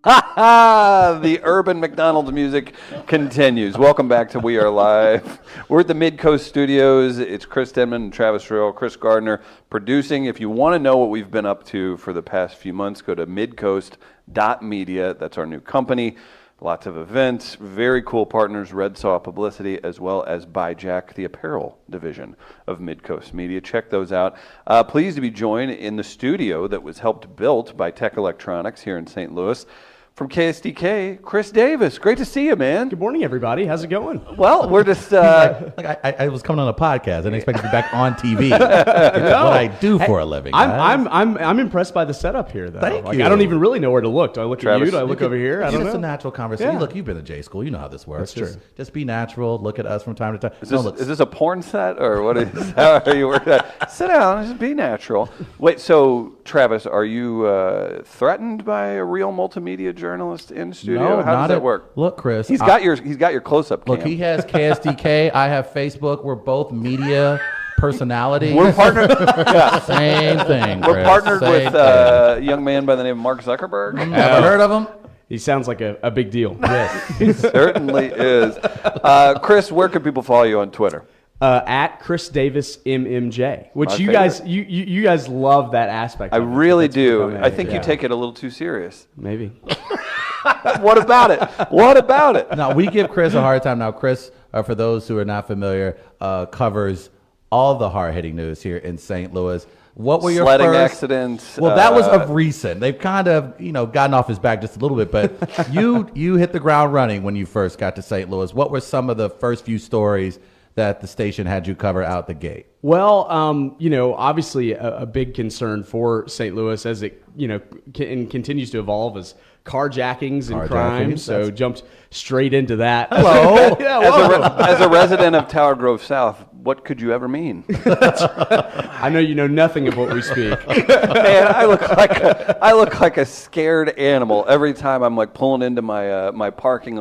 Ha ha! The urban McDonald's music continues. Welcome back to We Are Live. We're at the Mid-Coast Studios. It's Chris Denman and Travis Rill, Chris Gardner producing. If you want to know what we've been up to for the past few months, go to midcoast.media. That's our new company. Lots of events, very cool partners, Red Saw Publicity, as well as By Jack, the apparel division of Midcoast Media. Check those out. Pleased to be joined in the studio that was helped built by Tech Electronics here in St. Louis. From KSDK, Chris Davis. Great to see you, man. Good morning, everybody. How's it going? Well, we're just... I was coming on a podcast. I didn't expect to be back on TV. That's what I do for a living. I'm impressed by the setup here, though. Thank you. I don't even really know where to look. Do I look Travis, at you? Do I look over here? I don't know. It's a natural conversation. Yeah. Look, you've been to J school. You know how this works. That's true. Just be natural. Look at us from time to time. Is this a porn set, or what is how are you working that? Sit down, just be natural. Wait, so Travis, are you threatened by a real multimedia journalist in studio? No, How does that work? Look, Chris. He's got your close-up cam. Look, he has KSDK. I have Facebook. We're both media personalities. We're partnered. Yeah. Same thing. We're Chris. partnered Same with thing. a young man by the name of Mark Zuckerberg. Ever heard of him? He sounds like a big deal. Yes. He certainly is. Chris, where can people follow you on Twitter? At Chris Davis MMJ, which My you favorite. you guys love that aspect. I of it. really That's do. become I think you yeah. take it a little too serious. Maybe. What about it? What about it? Now, we give Chris a hard time. Now, Chris, for those who are not familiar, covers all the hard-hitting news here in St. Louis. What were your Sledding first accidents. Well, that was of recent. They've kind of, gotten off his back just a little bit, but you hit the ground running when you first got to St. Louis. What were some of the first few stories that the station had you cover out the gate? Well, obviously a big concern for St. Louis as it, continues to evolve is carjackings and crimes. So jumped straight into that. Hello. Yeah, as a resident of Tower Grove South, what could you ever mean? I know you know nothing of what we speak. Man, I look like a scared animal every time I'm like pulling into my parking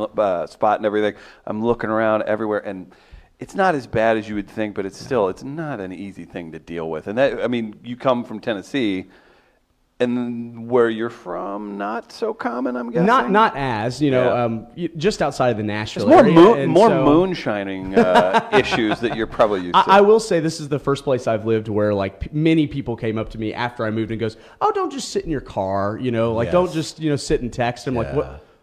spot and everything. I'm looking around everywhere, and it's not as bad as you would think, but it's not an easy thing to deal with. And that, I mean, you come from Tennessee, and where you're from, not so common, I'm guessing. Not as just outside of the Nashville It's area. more moonshining issues that you're probably used to. I will say this is the first place I've lived where many people came up to me after I moved and goes, "Oh, don't just sit in your car, don't just sit and text." I'm like,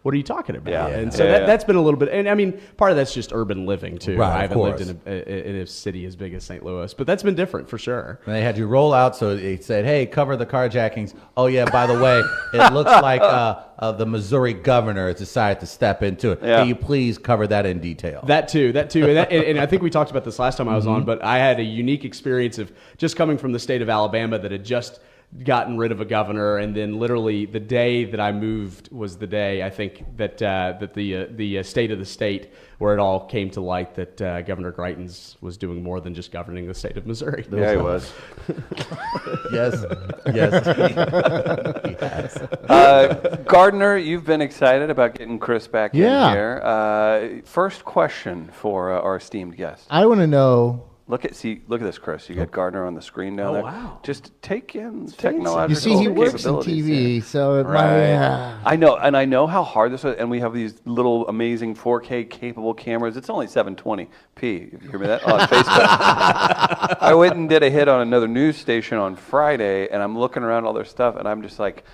What are you talking about? Yeah. And so that's been a little bit, and I mean, part of that's just urban living too. Right, I haven't of lived in a city as big as St. Louis, but that's been different for sure. And they had you roll out, so they said, "Hey, cover the carjackings." Oh yeah, by the way, it looks like the Missouri governor has decided to step into it. Yeah. Can you please cover that in detail? That too, and I think we talked about this last time I was on, but I had a unique experience of just coming from the state of Alabama that had just gotten rid of a governor, and then literally the day that I moved was the day I think that the state of the state where it all came to light that Governor Greitens was doing more than just governing the state of Missouri. Yeah, he was. Yes. Gardner, you've been excited about getting Chris back in here. First question for our esteemed guest. I want to know. Look at this, Chris. You got Gardner on the screen down there. Wow. Just take in technological You see, he works in capabilities TV, here. so it Right. might. I know, and I know how hard this is, and we have these little amazing 4K capable cameras. It's only 720p. If you hear me that on Facebook. I went and did a hit on another news station on Friday, and I'm looking around all their stuff, and I'm just like,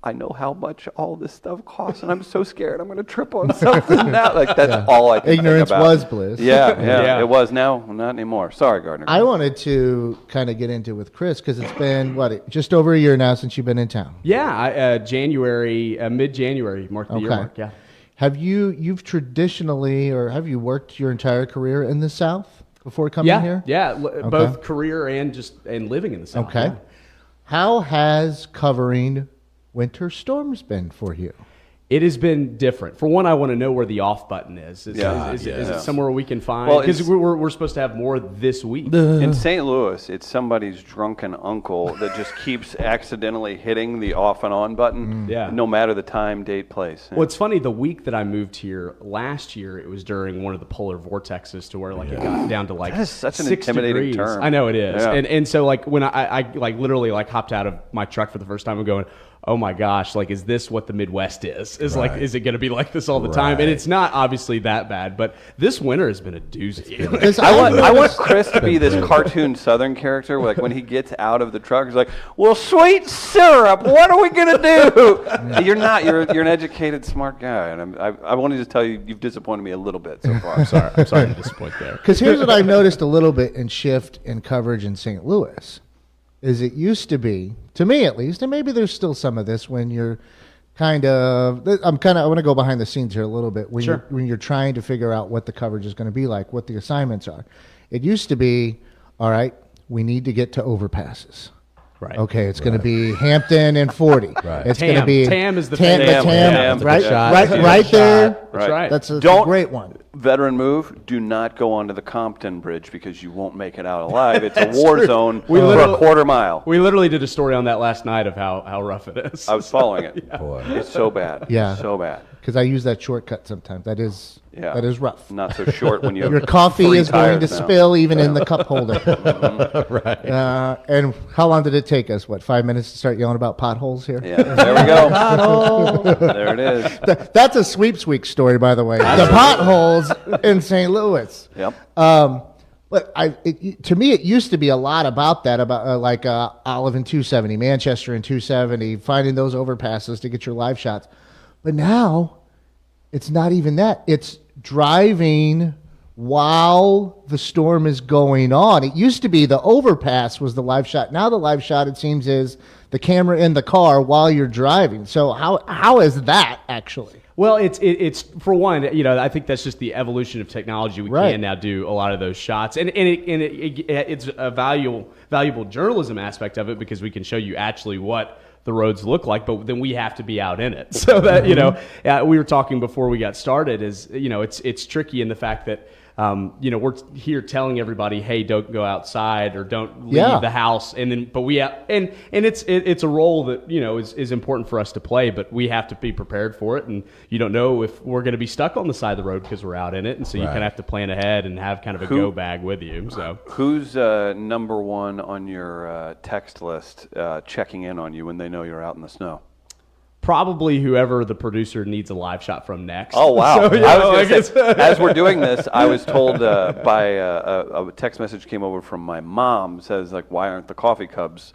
I know how much all this stuff costs, and I'm so scared I'm going to trip on something now. Like, that's all I can Ignorance think about. was bliss. Yeah, it was. Now, not anymore. Sorry, Gardner. I wanted to kind of get into with Chris because it's been just over a year now since you've been in town. Yeah, mid-January marked the year mark. Yeah. You've traditionally, or have you worked your entire career in the South before coming here? Yeah, both career and living in the South. Okay. Yeah. How has covering winter storms been for you? It has been different. For one, I want to know where the off button is. Is it somewhere we can find? Well, because we're supposed to have more this week. In St. Louis, it's somebody's drunken uncle that just keeps accidentally hitting the off and on button, no matter the time, date, place. Well, it's funny, the week that I moved here last year, it was during one of the polar vortexes to where it got down to That is such an 6 intimidating degrees. term. I know it is. Yeah. And so when I literally hopped out of my truck for the first time and going, oh my gosh, like, is this what the Midwest is? Right. Is it going to be like this all the time? Right. And it's not obviously that bad, but this winter has been a doozy. I want Chris to be this cartoon Southern character. Like when he gets out of the truck, he's like, "Well, sweet syrup, what are we gonna do?" You're not. You're an educated, smart guy, and I wanted to tell you, you've disappointed me a little bit so far. I'm sorry to disappoint there. Because here's what I've noticed a little bit in shift in coverage in St. Louis, is it used to be, to me at least, and maybe there's still some of this when you're I want to go behind the scenes here a little bit when Sure. when you're trying to figure out what the coverage is going to be like, what the assignments are. It used to be, all right, we need to get to overpasses. Right. Okay, it's going to be Hampton and 40. Right. It's Tam. going to be Tam is the Tam, famous Tam. right, Shot. right, Yeah. right there. That's right. That's a Don't- great one. Veteran move: do not go onto the Compton Bridge because you won't make it out alive. It's a war zone for a quarter mile. We literally did a story on that last night of how rough it is. I was following it. Boy. It's so bad. Yeah. So bad. Because I use that shortcut sometimes. That is rough. Not so short when you have Your coffee 3 is going to tires now. spill even in the cup holder. Right. And how long did it take us? 5 minutes to start yelling about potholes here? Yeah, there we go. There it is. That's a Sweeps Week story, by the way. The potholes in St. Louis. Yep. But to me, it used to be a lot about that, about Olive and 270, Manchester and 270, finding those overpasses to get your live shots. But now, it's not even that. It's driving while the storm is going on. It used to be the overpass was the live shot. Now the live shot, it seems, is the camera in the car while you're driving. So how is that actually? Well, it's for one, I think that's just the evolution of technology. We Right. can now do a lot of those shots, and it's a valuable journalism aspect of it because we can show you actually what the roads look like, but then we have to be out in it. So that we were talking before we got started is it's tricky in the fact that we're here telling everybody, hey, don't go outside or don't leave the house, and then it's a role that is important for us to play, but we have to be prepared for it, and you don't know if we're going to be stuck on the side of the road because we're out in it, and so you kind of have to plan ahead and have kind of a go bag with you. So who's number one on your text list checking in on you when they know you're out in the snow? probably whoever the producer needs a live shot from next. Oh, wow. So, I was gonna say, as we're doing this, I was told by a text message came over from my mom, says, like, why aren't the coffee cups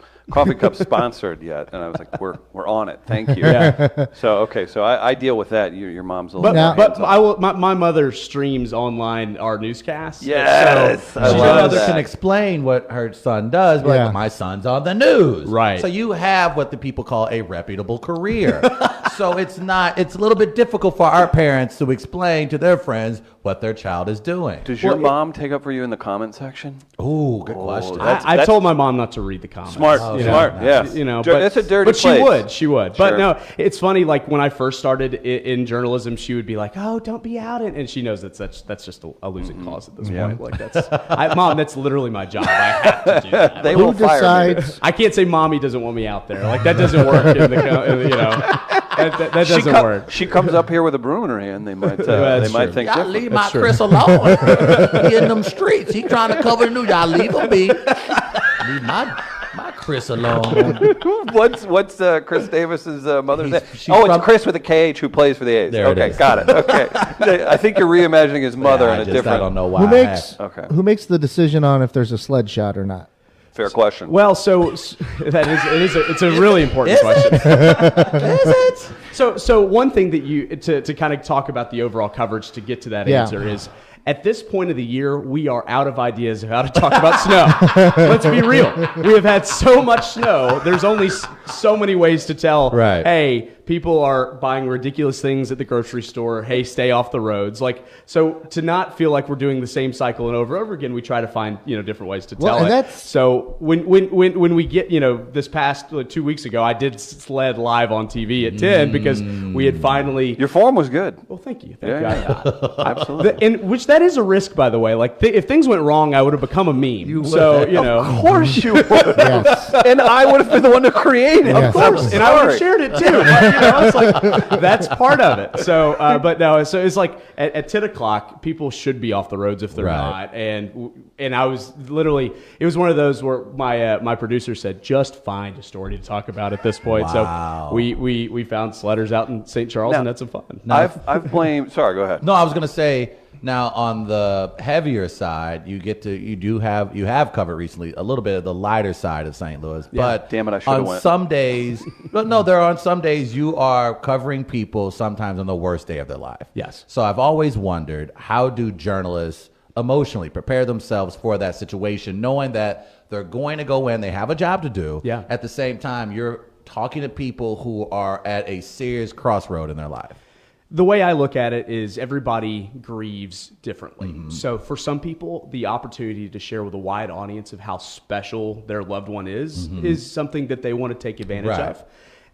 sponsored yet? And I was like, we're on it. Thank you. Yeah. So, okay. So I deal with that. Your mom's a little But, more but hands-on. my mother streams online our newscasts. Yes. So I Your love mother that. can explain what her son does, but Yeah. like, my son's on the news. Right. So you have what the people call a reputable career. So it's a little bit difficult for our parents to explain to their friends what their child is doing. Does your mom take up for you in the comment section? Ooh, good question. I told my mom not to read the comments. Smart, you know? smart, yeah. But That's a dirty But place. she would. Sure. But no, it's funny. Like when I first started in journalism, she would be like, "Oh, don't be out," and she knows that's just a losing cause at this point. Like Mom, that's literally my job. I have to do that. They Who will fire me. decides? I can't say mommy doesn't want me out there. Like that doesn't work. That doesn't work. She comes up here with a broom in her hand. They might That's true. think Y'all different. leave my That's true. Chris alone. He in them streets. He trying to cover the news. Y'all leave him be. Leave my Chris alone. What's Chris Davis's mother's name? she's Oh, it's from- Chris with a KH who plays for the A's. There it Okay, is. got it. Okay. I think you're reimagining his mother in a I different. don't know why. Who I makes have- Okay. who makes the decision on if there's a sled shot or not? Fair question. Well, it's a really important question. Is it? So one thing that to kind of talk about the overall coverage to get to that Yeah. answer is at this point of the year, we are out of ideas of how to talk about snow. Let's be real. We have had so much snow. There's only so many ways to tell, Right. hey, people are buying ridiculous things at the grocery store. Hey, stay off the roads. So to not feel like we're doing the same cycle and over we try to find, different ways to tell and it. that's- So when we get, this past 2 weeks ago, I did sled live on TV at 10 because we had finally. Your form was good. Well, thank you. Yeah, Thank God. Absolutely. And which that is a risk, by the way. Like if things went wrong, I would have become a meme. Of course you would. Yes. And I would have been the one to create it. Yes. Of course. And I would have shared it too. It's like that's part of it. So, but no, so it's like at 10 o'clock, people should be off the roads if they're Right. not. And I was literally, it was one of those where my producer said, just find a story to talk about at this point. Wow. So we found sledders out in St. Charles Now- and had some fun. I've blamed. Sorry, go ahead. No, I was going to say, now on the heavier side, you have covered recently a little bit of the lighter side of St. Louis. But Damn it, I should've on went. some days, but no, there are on some days you are covering people sometimes on the worst day of their life. Yes. So I've always wondered, how do journalists emotionally prepare themselves for that situation, knowing that they're going to go in, they have a job to do. Yeah. At the same time, you're talking to people who are at a serious crossroad in their life. The way I look at it is everybody grieves differently. So for some people, the opportunity to share with a wide audience of how special their loved one is something that they want to take advantage Right. of.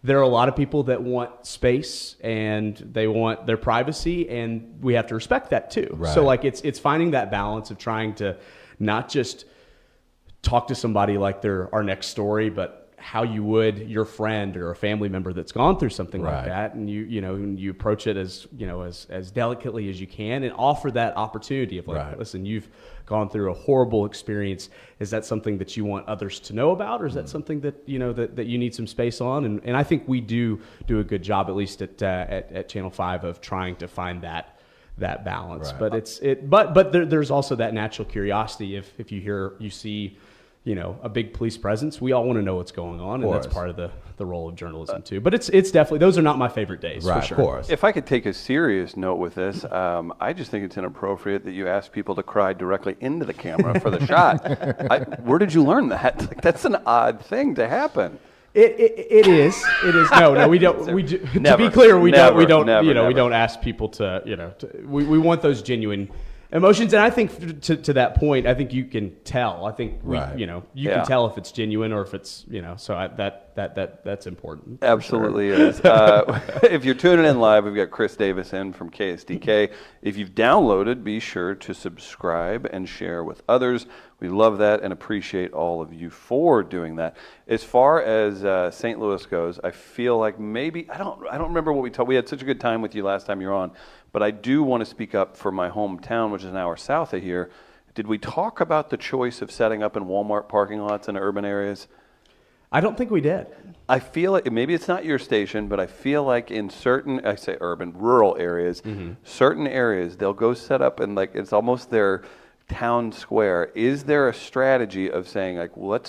There are a lot of people that want space and they want their privacy, and we have to respect that too. Right. So like it's finding that balance of trying to not just talk to somebody like they're our next story, but how you would your friend or a family member that's gone through something like Right. that, and you approach it as as delicately as you can, and offer that opportunity of like, Right. listen, you've gone through a horrible experience. Is that something that you want others to know about, or is that something that that you need some space on? And I think we do a good job, at least at Channel 5, of trying to find that balance. Right. But there's also that natural curiosity. If you see a big police presence, we all want to know what's going on, and that's course. part of the role of journalism too. But it's definitely, those are not my favorite days, Right, for sure. of course. If I could take a serious note with this, I just think it's inappropriate that you ask people to cry directly into the camera for the shot. Where did you learn that? Like, that's an odd thing to happen. It is. No, we don't. To Never. be clear, we Never. don't. Never. We don't ask people to. We want those genuine emotions, and I think to that point, I think you can tell. I think Right. you Yeah. can tell if it's genuine or if it's So that's important. for Absolutely is. If you're tuning in live, we've got Chris Davis in from KSDK. If you've downloaded, be sure to subscribe and share with others. We love that and appreciate all of you for doing that. As far as St. Louis goes, I feel like maybe I don't remember what we talked. We had such a good time with you last time you were on, but I do want to speak up for my hometown, which is an hour south of here. Did we talk about the choice of setting up in Walmart parking lots in urban areas? I don't think we did. I feel like maybe it's not your station, but I feel like in certain, I say urban, rural areas, certain areas, they'll go set up and like it's almost their town square. Is there a strategy of saying like, well,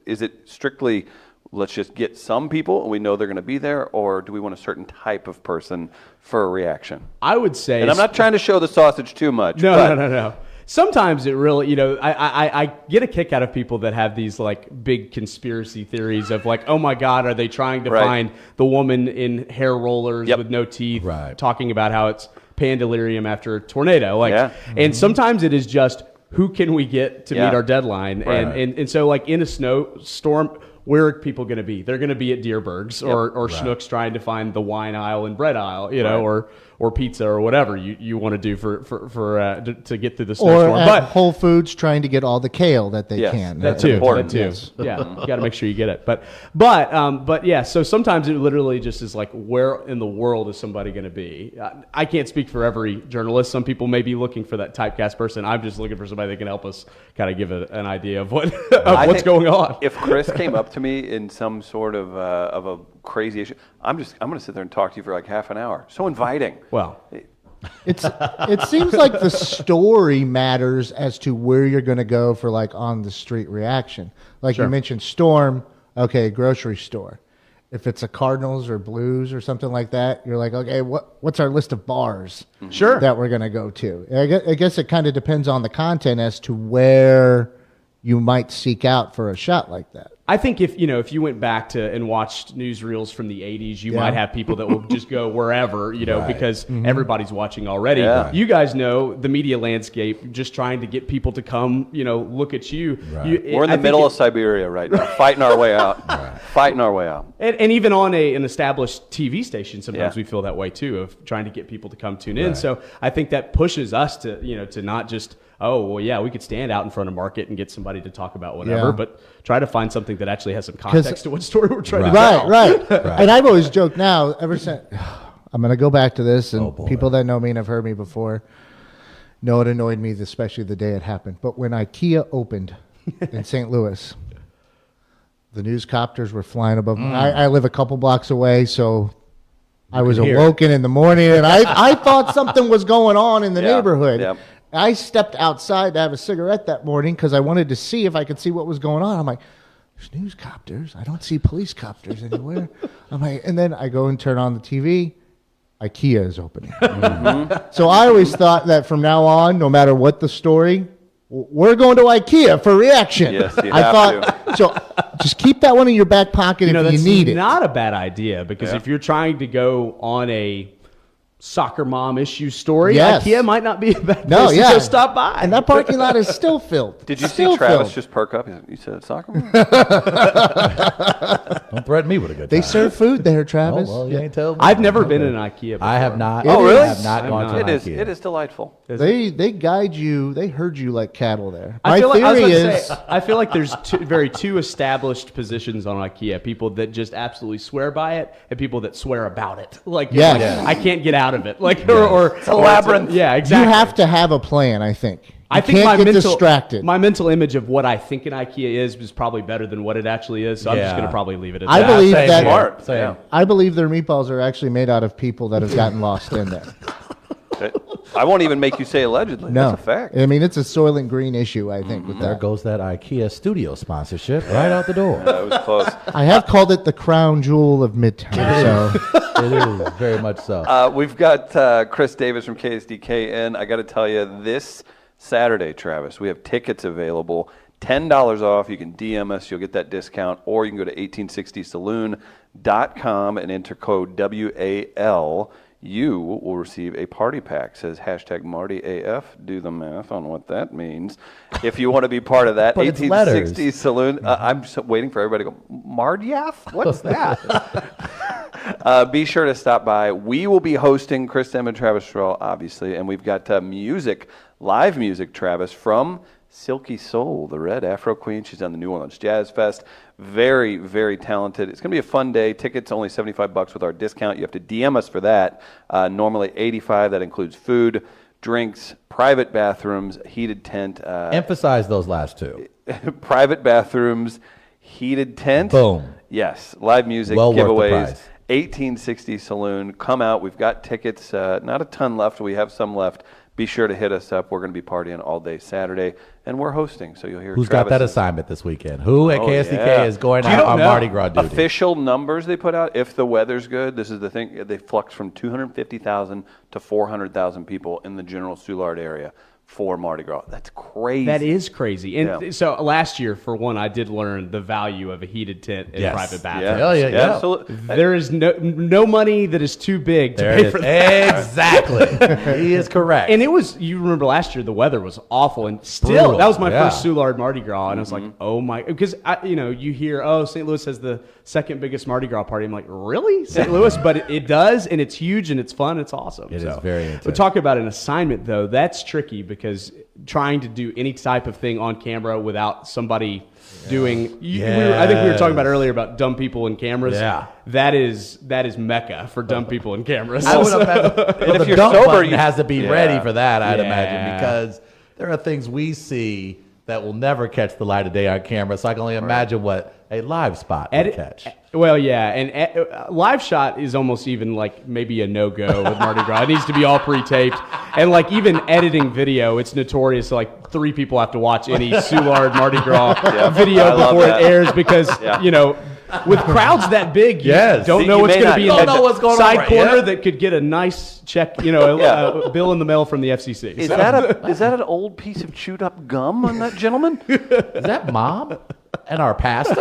is it strictly let's just get some people and we know they're going to be there, or do we want a certain type of person for a reaction? I would say, And I'm not trying to show the sausage too much. No, but no. Sometimes it really, I get a kick out of people that have these like big conspiracy theories of like, oh my God, are they trying to Right. find the woman in hair rollers Yep. with no teeth, Right. talking about how it's pandalirium after a tornado? Like, Yeah. and sometimes it is just who can we get to Yeah. meet our deadline, Right. and so like in a snowstorm. Where are people going to be? They're going to be at Deerberg's or Schnucks trying to find the wine aisle and bread aisle, or pizza or whatever you want to do to get through the Or snowstorm. at But Whole Foods trying to get all the kale that they Yes, can. that's that too. important. That too. Yeah, you got to make sure you get it. But yeah. So sometimes it literally just is like, where in the world is somebody going to be? I can't speak for every journalist. Some people may be looking for that typecast person. I'm just looking for somebody that can help us kind of give an idea of what I what's think going on. If Chris came up to me in some sort of a crazy issue, I'm going to sit there and talk to you for like half an hour. So inviting. Well, It seems like the story matters as to where you're going to go for like on the street reaction. Like you mentioned, storm. Okay, grocery store. If it's a Cardinals or Blues or something like that, you're like, okay, what's our list of bars Sure. that we're going to go to? I guess it kind of depends on the content as to where you might seek out for a shot like that. I think if you went back to and watched newsreels from the 80s, you might have people that will just go wherever, Right. because everybody's watching already. Yeah. You guys know the media landscape, just trying to get people to come, look at you. Right. We're in the middle of Siberia right now, fighting our way out. Fighting our way out. And even on an established TV station, sometimes Yeah. we feel that way too, of trying to get people to come tune in. Right. So I think that pushes us to not just, oh, well, yeah, we could stand out in front of market and get somebody to talk about whatever, Yeah. but try to find something that actually has some context to what story we're trying to Right, tell. right. And I've always joked now, ever since, I'm going to go back to this, and people that know me and have heard me before know it annoyed me, especially the day it happened. But when IKEA opened in St. Louis, the news copters were flying above. I live a couple blocks away, so I was awoken in the morning, and I thought something was going on in the neighborhood. Yeah. I stepped outside to have a cigarette that morning because I wanted to see if I could see what was going on. I'm like, there's news copters. I don't see police copters anywhere. I'm like, and then I go and turn on the TV. IKEA is opening. So I always thought that from now on, no matter what the story, we're going to IKEA for reaction. Yes, you I have thought so. Just keep that one in your back pocket if That's you need it. not a bad idea, because if you're trying to go on a soccer mom issue story, Yes. IKEA might not be a bad place to go stop by. And that parking lot is still filled. Did you Still see Travis filled. just perk up? You said soccer mom? Don't threaten me with a good time. They serve food there, Oh, Travis. well, you ain't tell me. I've never been in an IKEA before. I have not. Oh, really? I have not gone to It an is. IKEA. It is delightful. They guide you. They herd you like cattle there. I My feel like, I was theory about to is say, I feel like there's two established positions on IKEA: people that just absolutely swear by it, and people that swear about it. Like, Yes. like, Yes. I can't get out of it. Like, or It's a labyrinth. Yeah, exactly. you have to have a plan. I think. I You think can't my get mental distracted. My mental image of what I think an IKEA is probably better than what it actually is. So I'm just Yeah. going to probably leave it at I that. believe same that. here. Smart. Same. Yeah. I believe their meatballs are actually made out of people that have gotten lost in there. I won't even make you say allegedly. No, That's a fact. I mean, it's a soil and green issue. I think with There that. goes that IKEA studio sponsorship right out the door. That was close. I have called it the crown jewel of Midtown. So It is very much so. We've got Chris Davis from KSDK in. I got to tell you, this Saturday, Travis, we have tickets available. $10 off. You can DM us. You'll get that discount. Or you can go to 1860saloon.com and enter code WAL. You will receive a party pack. Says hashtag MartyAF. Do the math on what that means. If you want to be part of that, But it's 1860 letters. Saloon. I'm just waiting for everybody to go, Mardyaf? What's that? Be sure to stop by. We will be hosting Chris Dem and Travis Stroll, obviously, and we've got music, live music, Travis, from Silky Soul, the Red Afro Queen. She's on the New Orleans Jazz Fest. Very, very talented. It's going to be a fun day. Tickets only $75 with our discount. You have to DM us for that. Normally $85. That includes food, drinks, private bathrooms, heated tent. Emphasize those last two. Private bathrooms, heated tent. Boom. Yes, live music, Well worth the giveaways. price. 1860 Saloon. Come out. We've got tickets. Not a ton left. We have some left. Be sure to hit us up. We're going to be partying all day Saturday, and we're hosting, so you'll hear Who's got that Travis's assignment this weekend? Who at Oh, KSDK yeah. is going You out don't on know. Mardi Gras duty? official numbers they put out. If the weather's good, this is the thing. They flux from 250,000 to 400,000 people in the general Soulard area for Mardi Gras. That's crazy. That is crazy. And Yeah. so last year, for one, I did learn the value of a heated tent and Yes. private bathroom. Yeah, Hell yeah, yeah. absolutely. There is no money that is too big to There pay it is. for that. Exactly. He is correct. And it was, you remember last year, the weather was awful. And still, Brutal, that was my yeah. first Soulard Mardi Gras. And I was like, oh my, because, you hear, oh, St. Louis has the second biggest Mardi Gras party. I'm like, really? St. Louis? But it does, and it's huge, and it's fun, it's awesome. It is very But intense. talk about an assignment, though, that's tricky because trying to do any type of thing on camera without somebody doing, I think we were talking about earlier about dumb people and cameras. Yeah. That is Mecca for dumb people and cameras. I would imagine, And if the you're dump sober, button you- has to be Yeah. ready for that. I'd Yeah. imagine, because there are things we see that will never catch the light of day on camera. So I can only imagine what a live spot would catch. Well, yeah, and live shot is almost even like maybe a no-go with Mardi Gras. It needs to be all pre-taped, and like even editing video, it's notorious. Like 3 people have to watch any Soulard Mardi Gras video I love before that. it airs because with crowds that big, you Yes. don't know You what's may going not- to be you in don't the know what's going on side right corner here. that could get a nice check, Yeah. a bill in the mail from the FCC. Is So- that an old piece of chewed up gum on that gentleman? Is that mom and our pastor?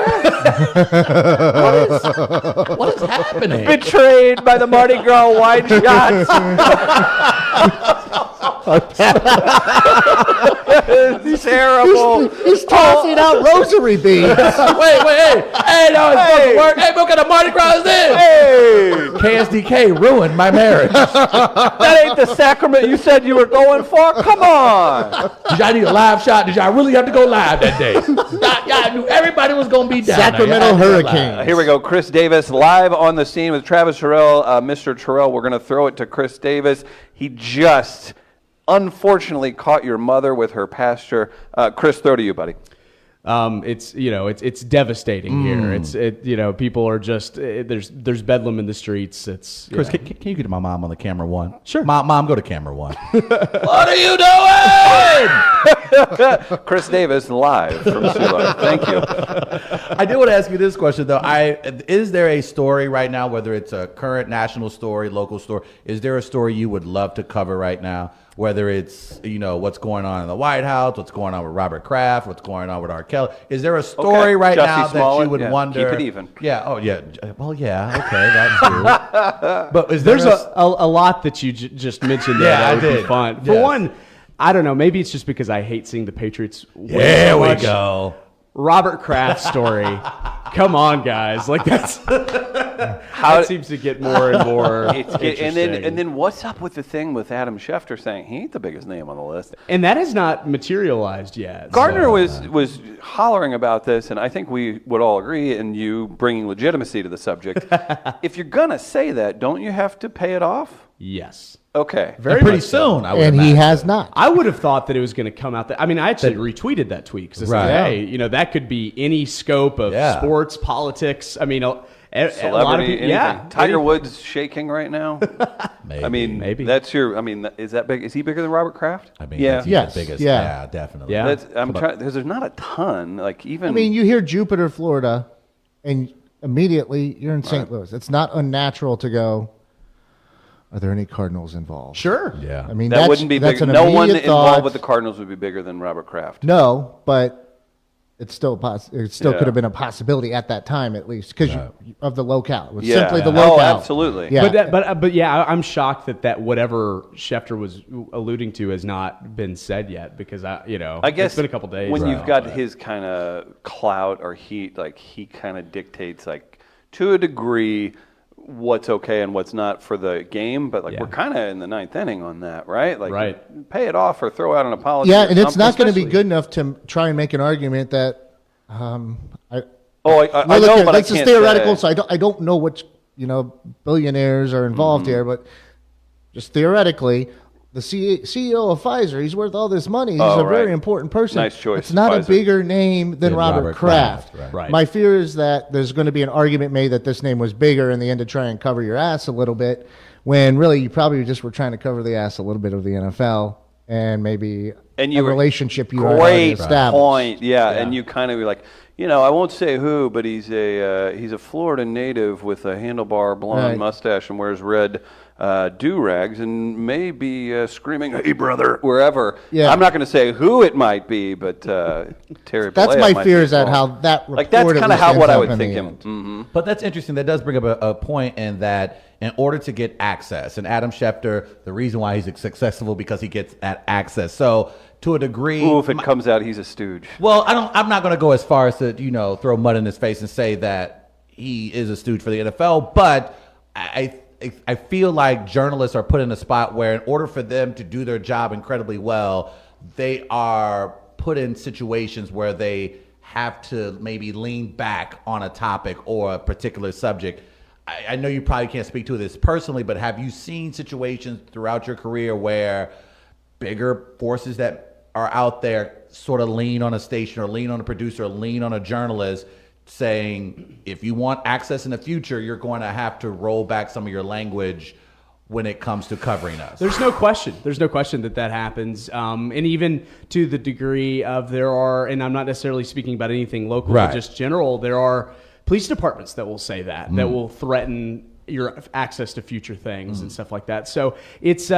what is happening? Betrayed by the Mardi Gras wide shots. terrible. He's tossing out rosary beads. wait, hey, no, it's supposed to work. Hey, what kind of Mardi Gras is this? Hey, KSDK ruined my marriage. that ain't the sacrament you said you were going for. Come on. Did y'all need a live shot? Did y'all really have to go live that day? y'all knew everybody was going to be down. Sacramento Hurricanes. Here we go. Chris Davis live on the scene with Travis Terrell. Mr. Terrell, we're going to throw it to Chris Davis. He just unfortunately caught your mother with her pastor. Chris, throw to you, buddy. It's devastating here. People are just there's bedlam in the streets. It's Chris, can you get my mom on the camera one? Sure. Mom, go to camera one. What are you doing? Chris Davis live from Sula. Thank you. I did want to ask you this question though. Is there a story right now, whether it's a current national story, local story, is there a story you would love to cover right now? Whether it's, what's going on in the White House, what's going on with Robert Kraft, what's going on with R. Kelly. Is there a story right Jussie now Smollett, that you would yeah. wonder? Keep it even. Yeah. Oh, yeah. Well, yeah. Okay, that's true. But is there's a lot that you just mentioned there. Yeah, that I would did. be fun. For Yes. one, I don't know. Maybe it's just because I hate seeing the Patriots win There so we much. go. Robert Kraft story. Come on, guys! Like that seems to get more and more. And then what's up with the thing with Adam Schefter saying he ain't the biggest name on the list? And that has not materialized yet. Gardner was hollering about this, and I think we would all agree, and you bringing legitimacy to the subject. If you're gonna say that, don't you have to pay it off? Yes. Okay. Very pretty soon, I would And he imagine. has not. I would have thought that it was going to come out. I actually retweeted that tweet because it's Right. like, hey, that could be any scope of Yeah. sports, politics. I mean, a lot of Celebrity, people. anything. Yeah, Tiger Woods shaking right now. Maybe. I mean, Maybe. that's your. I mean, is that big? Is he bigger than Robert Kraft? I mean, yeah. that's Yes, the biggest. yeah. Yeah, definitely. Yeah. That's, I'm trying because there's not a ton. Like even. I mean, you hear Jupiter, Florida, and immediately you're in St. Louis. It's not unnatural to go, are there any Cardinals involved? Sure. Yeah. I mean, that wouldn't be that's big. an No one immediate involved thought. with the Cardinals would be bigger than Robert Kraft. No, but it's still it still Yeah. could have been a possibility at that time, at least, because of the locale. It was Yeah. simply the Oh, locale. absolutely. Yeah. But yeah, I'm shocked that whatever Schefter was alluding to has not been said yet because I guess it's been a couple days. when now, you've got but- his kind of clout or heat, like he kind of dictates, like to a degree, what's okay and what's not for the game. But like Yeah. we're kind of in the ninth inning on that, right? Like Right. pay it off or throw out an apology. Yeah, or and it's not something, going to be especially- good enough to try and make an argument that Oh, I Well, know, look, but I this is can't theoretical, say. so I don't know which billionaires are involved Mm-hmm. here, but just theoretically, the CEO of Pfizer, he's worth all this money. He's Oh, a right. very important person. Nice choice, It's not Pfizer. a bigger name than Robert Kraft. Right. My fear is that there's going to be an argument made that this name was bigger in the end to try and cover your ass a little bit, when really you probably just were trying to cover the ass a little bit of the NFL and maybe And a you were- relationship you already Great established. point. Yeah, and you kind of were like, I won't say who, but he's a Florida native with a handlebar blonde Right. mustache and wears red do-rags and may be screaming, "Hey, brother," wherever. Yeah. I'm not going to say who it might be, but Terry. That's Bollea my might fear be is that how involved. that like that's reportedly kind of how ends what I up would in the think him. end. Mm-hmm. But that's interesting. That does bring up a point in that in order to get access, and Adam Schefter, the reason why he's successful because he gets that access. So to a degree, Ooh, if it comes out, he's a stooge. well, I'm not going to go as far as to throw mud in his face and say that he is a stooge for the NFL. But I feel like journalists are put in a spot where in order for them to do their job incredibly well, they are put in situations where they have to maybe lean back on a topic or a particular subject. I know you probably can't speak to this personally, but have you seen situations throughout your career where bigger forces that are out there sort of lean on a station or lean on a producer or lean on a journalist saying, if you want access in the future, you're going to have to roll back some of your language when it comes to covering us? There's no question. There's no question that happens. And even to the degree of and I'm not necessarily speaking about anything local, Right. but just general, there are police departments that will say that will threaten your access to future things and stuff like that. So it's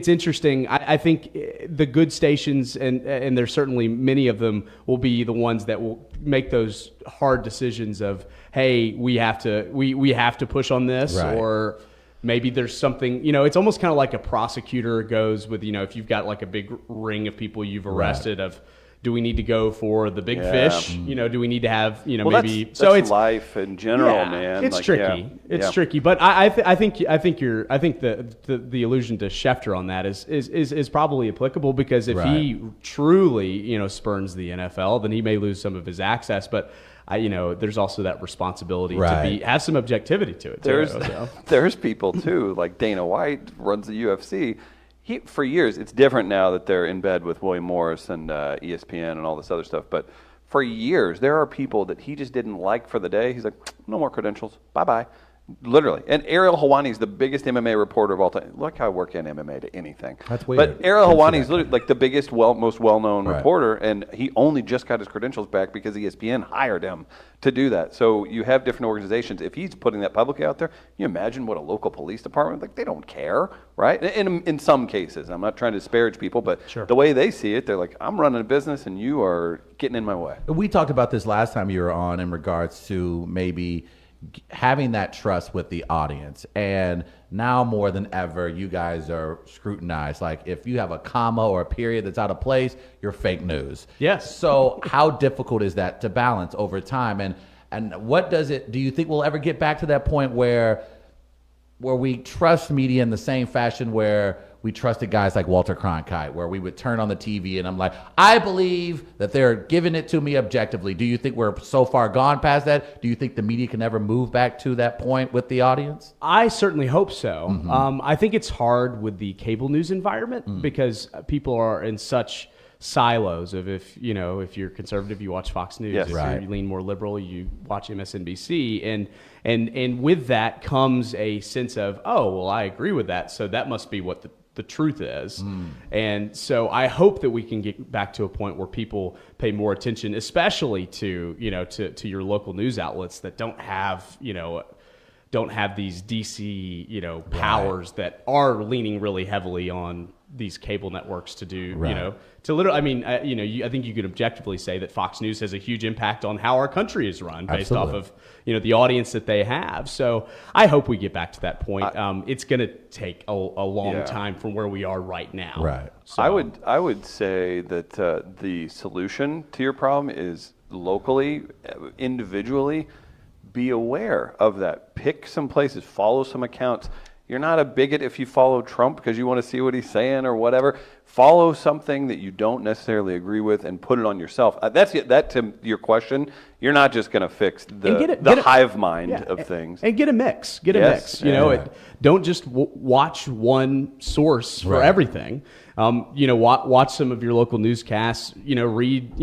interesting. I think the good stations, and there's certainly many of them, will be the ones that will make those hard decisions of, hey, we have to push on this, Right. or maybe there's something, it's almost kind of like a prosecutor goes with, if you've got like a big ring of people you've arrested of, do we need to go for the big Yeah. fish? Do we need to have Well, maybe? that's life in general, Yeah, man. it's Like, tricky. yeah, It's yeah. tricky, but I think the allusion to Schefter on that is probably applicable, because if he truly spurns the NFL, then he may lose some of his access. But there's also that responsibility to have some objectivity to it. There's people too, like Dana White runs the UFC. For years, it's different now that they're in bed with William Morris and ESPN and all this other stuff. But for years, there are people that he just didn't like for the day. He's like, no more credentials. Bye-bye. Literally. And Ariel Helwani is the biggest MMA reporter of all time. Look how I work in MMA to anything. That's weird. But Ariel Helwani is literally like the biggest, most well-known Right. reporter, and he only just got his credentials back because ESPN hired him to do that. So you have different organizations. If he's putting that publicly out there, can you imagine what a local police department, like, they don't care, right? In some cases, I'm not trying to disparage people, but the way they see it, they're like, I'm running a business and you are getting in my way. We talked about this last time you were on in regards to maybe having that trust with the audience, and now more than ever you guys are scrutinized. Like, if you have a comma or a period that's out of place, you're fake news. Yes. So how difficult is that to balance over time, and what do you think we'll ever get back to that point where we trust media in the same fashion where we trusted guys like Walter Cronkite, where we would turn on the TV and I'm like, I believe that they're giving it to me objectively. Do you think we're so far gone past that? Do you think the media can ever move back to that point with the audience? I certainly hope so. I think it's hard with the cable news environment because people are in such silos of, if you're conservative, you watch Fox News. Yes. If Right. you lean more liberal, you watch MSNBC. And with that comes a sense of, oh, well, I agree with that, so that must be what the truth is. And so I hope that we can get back to a point where people pay more attention, especially to your local news outlets that don't have these DC, powers that are leaning really heavily on these cable networks to do, to literally, I mean, I think you could objectively say that Fox News has a huge impact on how our country is run based off of, the audience that they have. So I hope we get back to that point. It's going to take a long time from where we are right now. Right. So, I would say that the solution to your problem is locally, individually, be aware of that. Pick some places, follow some accounts. You're not a bigot if you follow Trump because you want to see what he's saying or whatever. Follow something that you don't necessarily agree with and put it on yourself. That to your question. You're not just going to fix the hive mind of things. And get a mix. Get a mix. Don't just watch one source for everything. Watch some of your local newscasts. Read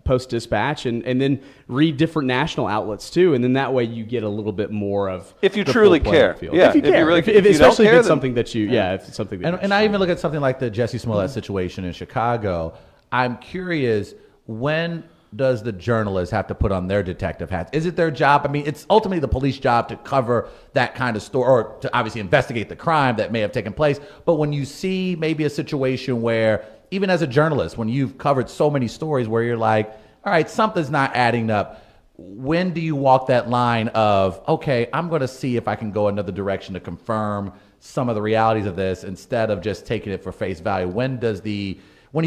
Post Dispatch and then read different national outlets too, and then that way you get a little bit more of if you the truly full playing care. field. Yeah, if you care, if you especially don't care, if it's then- something that you if it's something that And I even look at something like the Jesse Smollett situation in Chicago. I'm curious, when does the journalist have to put on their detective hats? Is it their job? I mean, it's ultimately the police job to cover that kind of story, or to obviously investigate the crime that may have taken place. But when you see maybe a situation where, even as a journalist, when you've covered so many stories where you're like, all right, something's not adding up, when do you walk that line of, okay, I'm going to see if I can go another direction to confirm some of the realities of this instead of just taking it for face value? When do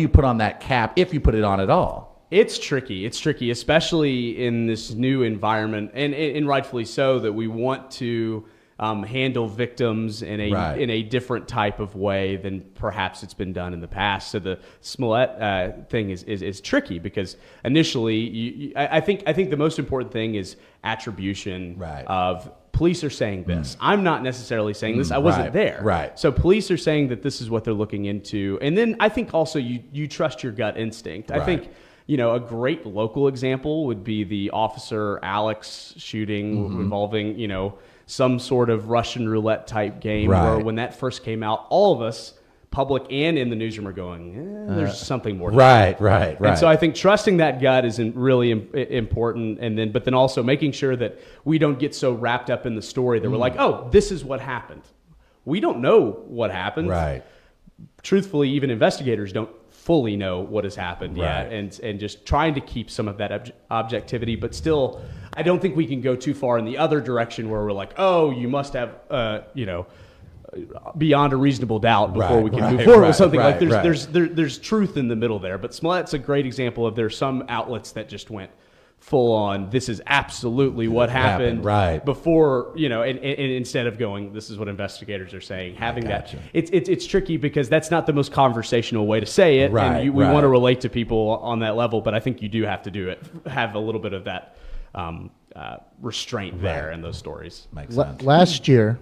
you put on that cap, if you put it on at all? It's tricky. It's tricky, especially in this new environment, and rightfully so, that we want to handle victims in a different type of way than perhaps it's been done in the past. So the Smollett thing is tricky because initially, I think the most important thing is attribution of police are saying this. I'm not necessarily saying this. I wasn't there. Right. So police are saying that this is what they're looking into, and then I think also you trust your gut instinct. I think. A great local example would be the Officer Alex shooting involving, some sort of Russian roulette type game where when that first came out, all of us, public and in the newsroom, are going, there's something more to that. Right. And so I think trusting that gut is really important, but then also making sure that we don't get so wrapped up in the story that we're like, oh, this is what happened. We don't know what happened. Right. Truthfully, even investigators don't fully know what has happened yet, and just trying to keep some of that objectivity, but still, I don't think we can go too far in the other direction where we're like, oh, you must have, beyond a reasonable doubt before Right, we can right, move forward right, with something right, like right. there's truth in the middle there. But Smollett's a great example of there's some outlets that just went full on. This is absolutely what happened, right. before, and instead of going, this is what investigators are saying. Having Gotcha. that, it's tricky because that's not the most conversational way to say it, Right, and we right. want to relate to people on that level. But I think you do have to have a little bit of that restraint there in those stories. Makes sense. Last year,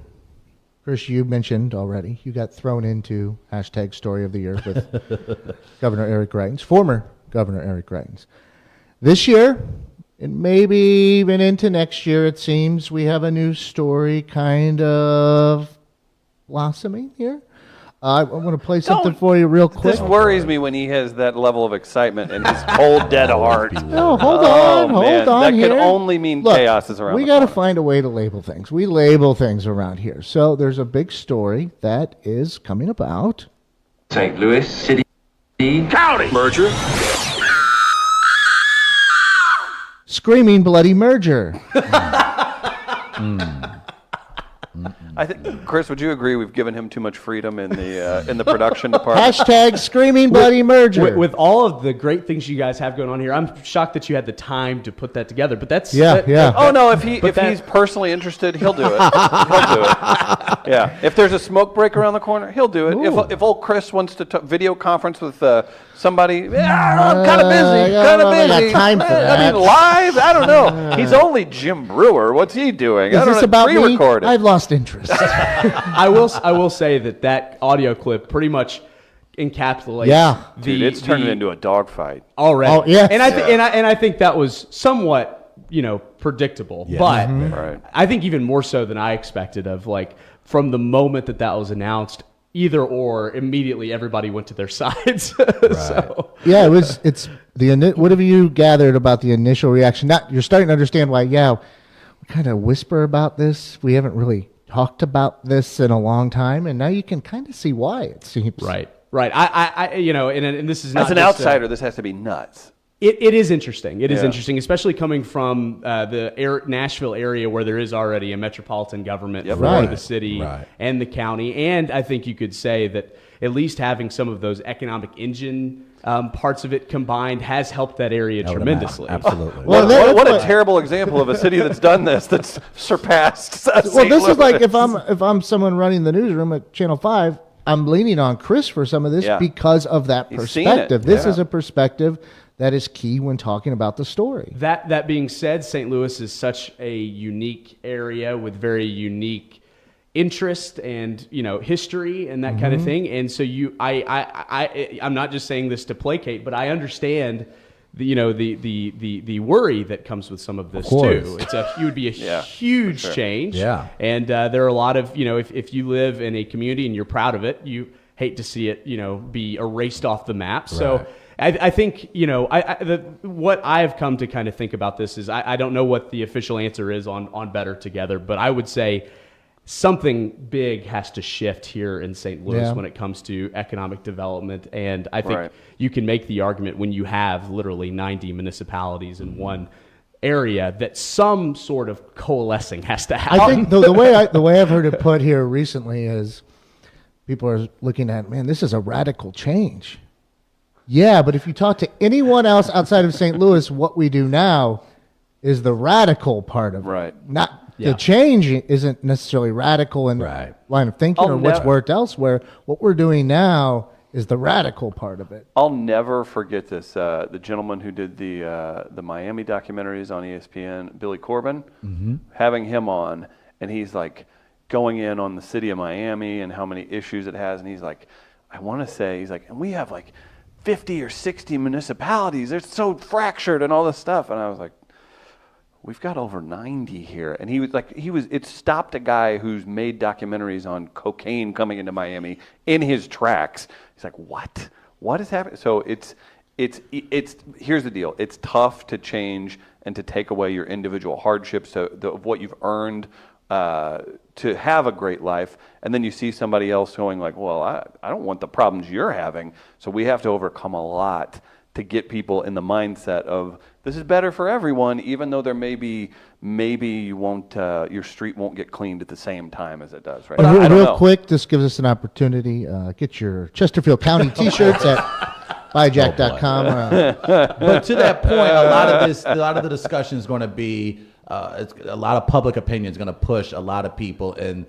Chris, you mentioned already, you got thrown into hashtag Story of the Year with Governor Eric Greitens, former Governor Eric Greitens. This year, and maybe even into next year, it seems we have a new story kind of blossoming here. I want to play something for you real quick. This worries me when he has that level of excitement in his cold, dead heart. No, hold Oh, on, man. hold on That here. could only mean Look, chaos is around we the got to corner. find a way to label things. We label things around here. So there's a big story that is coming about. St. Louis City County merger. Screaming bloody merger. I think, Chris, would you agree we've given him too much freedom in the production department? Hashtag screaming bloody merger. With all of the great things you guys have going on here, I'm shocked that you had the time to put that together. But that's Yeah. Oh no! If he's personally interested, he'll do it. He'll do it. Yeah. If there's a smoke break around the corner, he'll do it. If old Chris wants to video conference with somebody, I'm kind of busy. I Kind don't of know if I busy. got time for I that. mean, live? I don't know. He's only Jim Brewer. What's he doing? I Is don't this know. about me? Pre-recorded. I've lost interest. I will say that audio clip pretty much encapsulates. Yeah. Dude, it's turning into a dogfight. already. Oh, yes. And I think that was somewhat predictable, but Right. I think even more so than I expected. Of like from the moment that was announced, either or, immediately everybody went to their sides. So Yeah, it's what have you gathered about the initial reaction? Not you're starting to understand why. Yeah, we kind of whisper about this. We haven't really talked about this in a long time, and now you can kind of see why. It seems right. I and this is not As an just outsider, this has to be nuts. It is interesting. It is Yeah. interesting, especially coming from the Nashville area where there is already a metropolitan government for Right. the city Right. and the county. And I think you could say that at least having some of those economic engine parts of it combined has helped that area tremendously. Absolutely. Well, What a that's terrible example of a city that's done this, that's surpassed. Well, this is like if I'm someone running the newsroom at Channel 5, I'm leaning on Chris for some of this Yeah. because of that He's seen it. perspective. This Yeah. is a perspective that is key when talking about the story. That being said, St. Louis is such a unique area with very unique interest and history and that kind of thing. And so I'm not just saying this to placate, but I understand the worry that comes with some of this course. too. It would be a Yeah, huge for sure. change. Yeah. And there are a lot of if you live in a community and you're proud of it, you hate to see it be erased off the map. So. Right. I think what I have come to kind of think about this is I don't know what the official answer is on Better Together, but I would say something big has to shift here in St. Louis Yeah. when it comes to economic development, and I think Right. you can make the argument when you have literally 90 municipalities in one area that some sort of coalescing has to happen. I think the way I've heard it put here recently is people are looking at, man, this is a radical change. Yeah, but if you talk to anyone else outside of St. Louis, what we do now is the radical part of it. Right. Not Yeah. the change isn't necessarily radical in Right. line of thinking I'll or what's never- worked elsewhere. What we're doing now is the radical part of it. I'll never forget this. The gentleman who did the Miami documentaries on ESPN, Billy Corbin, having him on, and he's like going in on the city of Miami and how many issues it has, and he's like, I want to say, he's like, and we have like 50 or 60 municipalities. They're so fractured and all this stuff, and I was like, we've got over 90 here. And it stopped a guy who's made documentaries on cocaine coming into Miami in his tracks. He's like, what? What is happening? So it's here's the deal. It's tough to change and to take away your individual hardships of what you've earned to have a great life. And then you see somebody else going like, well, I don't want the problems you're having. So we have to overcome a lot to get people in the mindset of this is better for everyone, even though there maybe you won't your street won't get cleaned at the same time as it does, right? And I don't real know. quick, this gives us an opportunity. Get your Chesterfield County T-shirts at buyjack.com. But to that point, a lot of the discussion is going to be a lot of public opinion is going to push a lot of people in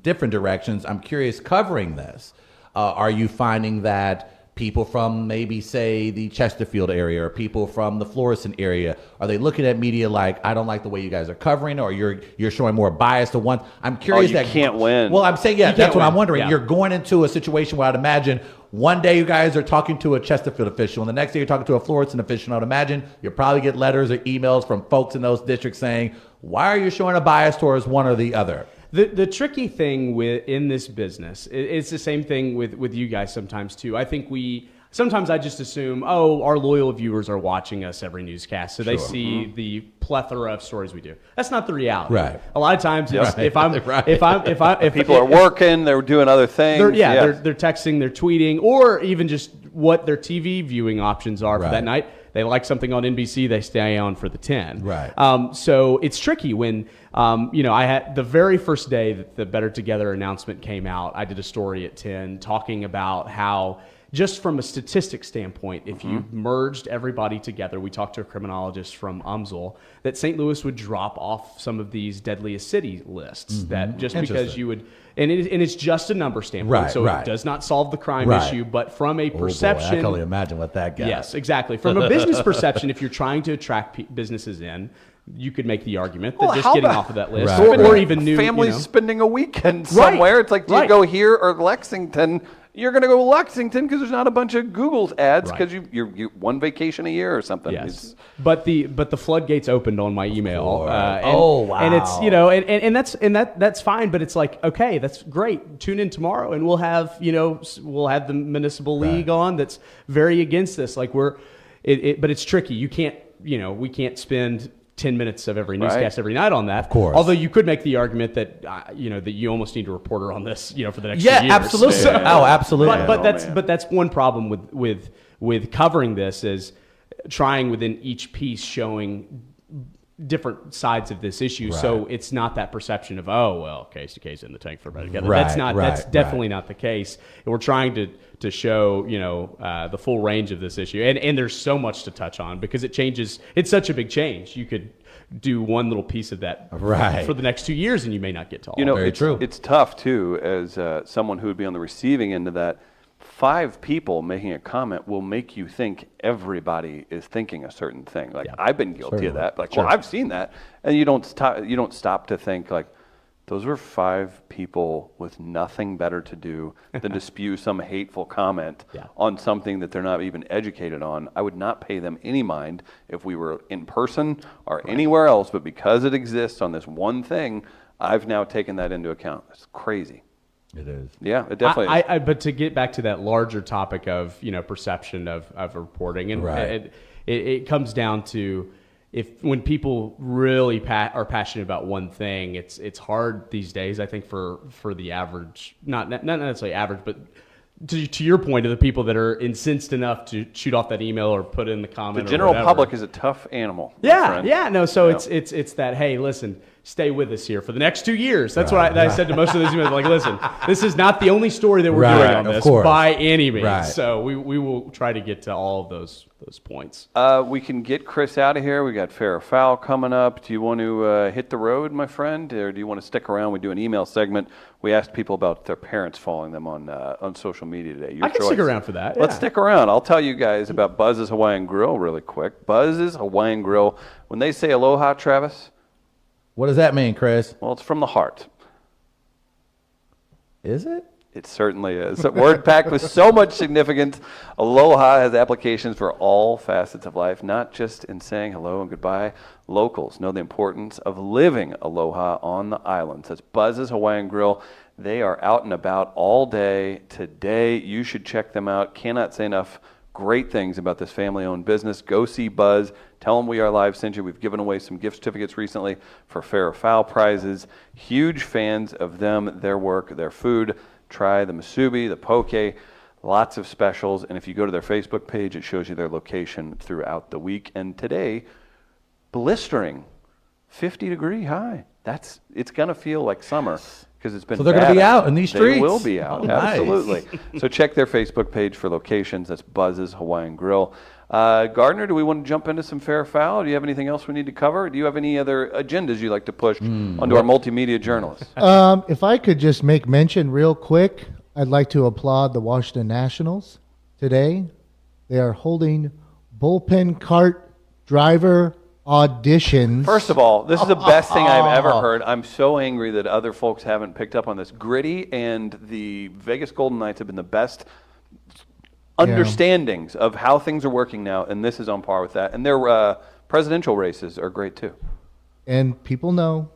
different directions. I'm curious, covering this, are you finding that people from maybe, say, the Chesterfield area or people from the Florissant area, are they looking at media like, I don't like the way you guys are covering, or you're showing more bias to one? I'm curious. You can't win. Well, I'm saying, yeah, that's what I'm wondering. Yeah. You're going into a situation where I'd imagine one day you guys are talking to a Chesterfield official, and the next day you're talking to a Florissant official. And I'd imagine you'll probably get letters or emails from folks in those districts saying, why are you showing a bias towards one or the other? The tricky thing in this business, it's the same thing with you guys sometimes too. I think sometimes I just assume, our loyal viewers are watching us every newscast, so they see the plethora of stories we do. That's not the reality. Right. A lot of times, if People are working, they're doing other things. They're texting, they're tweeting, or even just what their TV viewing options are for that night. They like something on NBC, they stay on for the 10. Right. So it's tricky when, I had the very first day that the Better Together announcement came out, I did a story at 10 talking about how, just from a statistics standpoint, if you merged everybody together, we talked to a criminologist from UMSL, that St. Louis would drop off some of these deadliest city lists. That just because you would, and it's just a number standpoint, it does not solve the crime issue, but from a perception. Boy, I can only imagine what that got. Yes, exactly. From a business perception, if you're trying to attract businesses in, you could make the argument that just getting off of that list, or even new families spending a weekend somewhere. It's like, do you go here or Lexington? You're going to go to Lexington because there's not a bunch of Google's ads because you're one vacation a year or something. Yes, but the floodgates opened on my email. Wow! And it's that's fine. But it's like, okay, that's great. Tune in tomorrow, and we'll have the municipal league on that's very against this. Like but it's tricky. You can't we can't spend 10 minutes of every newscast every night on that. Of course. Although you could make the argument that that you almost need a reporter on this, for the next few years. Absolutely. So, absolutely. But that's one problem with covering this, is trying within each piece showing different sides of this issue. So it's not that perception of case to case in the tank for Better Together. That's definitely not the case. And we're trying to show the full range of this issue, and there's so much to touch on because it changes. It's such a big change. You could do one little piece of that for the next 2 years, and you may not get to all. Very true. It's tough too, as someone who would be on the receiving end of that. 5 people making a comment will make you think everybody is thinking a certain thing. Like I've been guilty of that. Like, well, I've seen that, and you don't stop to think like, those were 5 people with nothing better to do than to spew some hateful comment on something that they're not even educated on. I would not pay them any mind if we were in person or anywhere else, but because it exists on this one thing, I've now taken that into account. It's crazy. It is. Yeah, it definitely is. But to get back to that larger topic of perception of reporting, and it comes down to when people really are passionate about one thing, it's hard these days. I think for the average, not necessarily average, but to your point, of the people that are incensed enough to shoot off that email or put in the comment. The general public is a tough animal. So it's that, hey, listen, stay with us here for the next 2 years. That's what I said to most of those emails. Like, listen, this is not the only story that we're doing on this by any means. So we will try to get to all of those points. We can get Chris out of here. We got Fair or Foul coming up. Do you want to hit the road, my friend, or do you want to stick around? We do an email segment. We asked people about their parents following them on social media today. I can stick around for that. Let's stick around. I'll tell you guys about Buzz's Hawaiian Grill really quick. Buzz's Hawaiian Grill. When they say aloha, Travis, what does that mean, Chris? well, it's from the heart. Is it? It certainly is. A word packed with so much significance. Aloha has applications for all facets of life, not just in saying hello and goodbye. Locals know the importance of living aloha on the islands. That's Buzz's Hawaiian Grill. They are out and about all day today. You should check them out. Cannot say enough great things about this family-owned business. Go see Buzz. Tell them We Are Live sent you. We've given away some gift certificates recently for Fair or Foul prizes. Huge fans of them, their work, their food. Try the musubi, the poke. Lots of specials, and if you go to their Facebook page, it shows you their location throughout the week. And today, blistering, 50-degree high. It's going to feel like summer because it's been So they're going to be out in these They streets? will be out, Oh, nice. absolutely. So check their Facebook page for locations. That's Buzz's Hawaiian Grill. Gardner, do we want to jump into some fair foul? Do you have anything else we need to cover? Do you have any other agendas you'd like to push onto our multimedia journalists? If I could just make mention real quick, I'd like to applaud the Washington Nationals today. They are holding bullpen cart driver auditions. First of all, this is the best thing I've ever heard. I'm so angry that other folks haven't picked up on this. Gritty and the Vegas Golden Knights have been the best understandings of how things are working now, and this is on par with that. And their presidential races are great too. And people know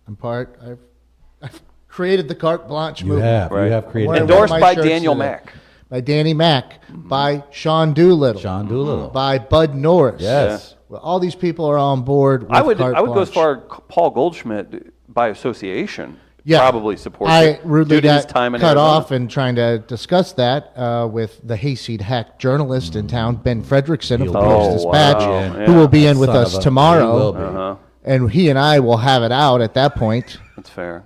I've created the carte blanche You movement. have. Right. You have created. Wearing Endorsed one of my by shirts Daniel today. Mack. By Danny Mack, by Sean Doolittle, Sean Doolittle. by Bud Norris. Yes. Well, all these people are on board with I would carte go as blanche. far as Paul Goldschmidt by association. Yeah. Probably supports I it rudely due to his got time in cut Arizona. off and trying to discuss that with the hayseed hack journalist in town, Ben Fredrickson of the Oh, Post-Dispatch, wow. who will be in That with son us of a- tomorrow. he will be. Uh-huh. And he and I will have it out at that point. That's fair.